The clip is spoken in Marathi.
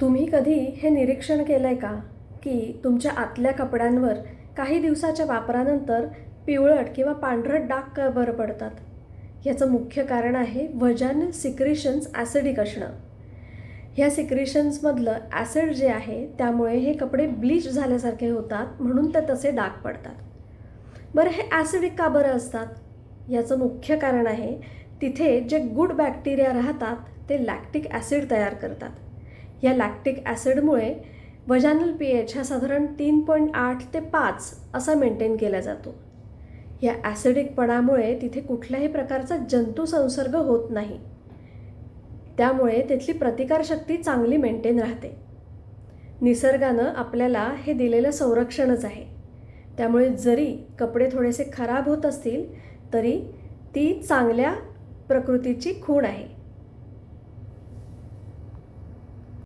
तुम्ही कधी हे निरीक्षण केलं आहे का की तुमच्या आतल्या कपड्यांवर काही दिवसाच्या वापरानंतर पिवळट किंवा पांढरट डाग का बरं पडतात? ह्याचं मुख्य कारण आहे वजानल सिक्रिशन्स ॲसिडिक असणं. ह्या सिक्रिशन्समधलं ॲसिड जे आहे त्यामुळे हे कपडे ब्लीच झाल्यासारखे होतात, म्हणून ते तसे डाग पडतात. बरं, हे ॲसिडिक का बरं असतात? याचं मुख्य कारण आहे तिथे जे गुड बॅक्टेरिया राहतात ते लॅक्टिक ॲसिड तयार करतात. या लॅक्टिक ॲसिडमुळे वजानल pH हा साधारण 3.8 ते 5 असा मेंटेन केला जातो. या ॲसिडिकपणामुळे तिथे कुठल्याही प्रकारचा जंतुसंसर्ग होत नाही, त्यामुळे तिथली प्रतिकारशक्ती चांगली मेंटेन राहते. निसर्गानं आपल्याला हे दिलेलं संरक्षणच आहे. त्यामुळे जरी कपडे थोडेसे खराब होत असतील तरी ती चांगल्या प्रकृतीची खूण आहे.